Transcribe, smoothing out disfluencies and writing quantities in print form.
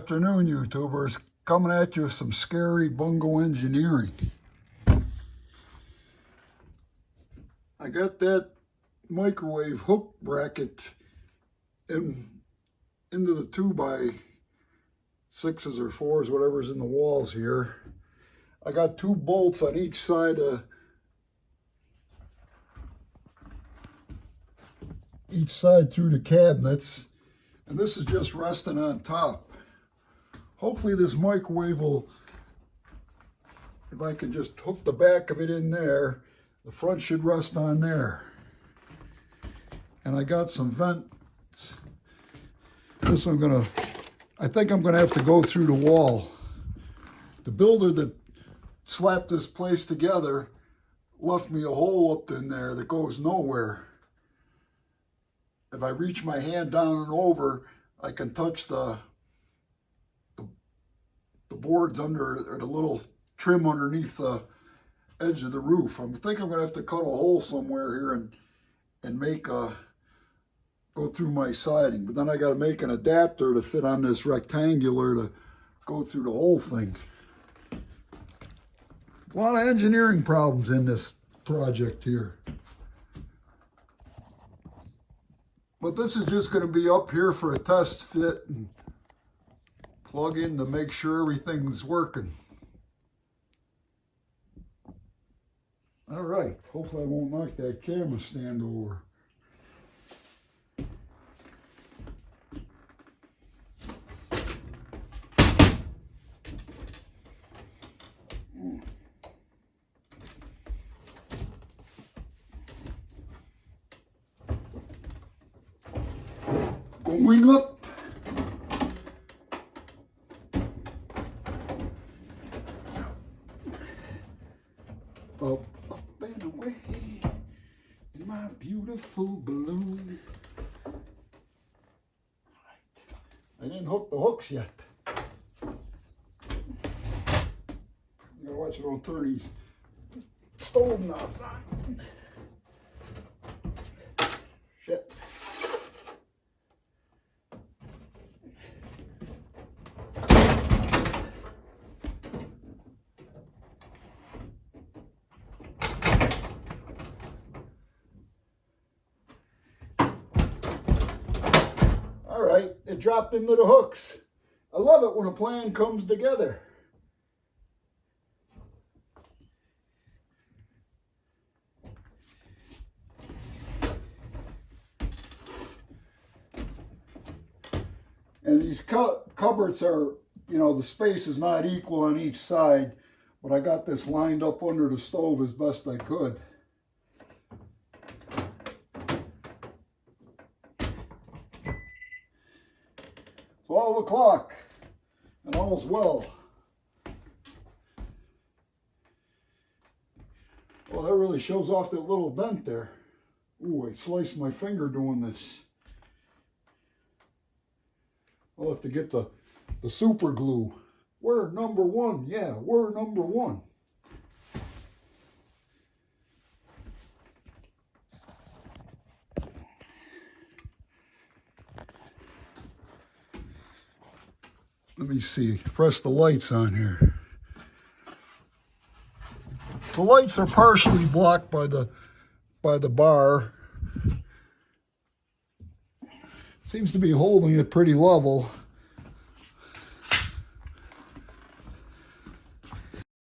Afternoon, YouTubers, coming at you with some scary bungo engineering. I got that microwave hook bracket into the 2x6s or 4s, whatever's in the walls here. I got 2 bolts on each side through the cabinets, and this is just resting on top. Hopefully this microwave will, if I can just hook the back of it in there, the front should rest on there. And I got some vents. This I think I'm gonna have to go through the wall. The builder that slapped this place together left me a hole up in there that goes nowhere. If I reach my hand down and over, I can touch the boards under, or the little trim underneath the edge of the roof. I think I'm gonna have to cut a hole somewhere here and make go through my siding. But then I gotta make an adapter to fit on this rectangular to go through the whole thing. A lot of engineering problems in this project here. But this is just gonna be up here for a test fit and plug in to make sure everything's working. All right, hopefully I won't knock that camera stand over. Going up. Up, up and away in my beautiful balloon. All right. I didn't hook the hooks yet. You gotta watch it don't turn these stove knobs on. Shit. All right, it dropped into the hooks. I love it when a plan comes together. And these cupboards are, you know, the space is not equal on each side, but I got this lined up under the stove as best I could. 12 o'clock, and all's well. Well, that really shows off that little dent there. Ooh, I sliced my finger doing this. I'll have to get the super glue. We're number 1. Yeah, we're number 1. Let me see, press the lights on here. The lights are partially blocked by the bar. Seems to be holding it pretty level.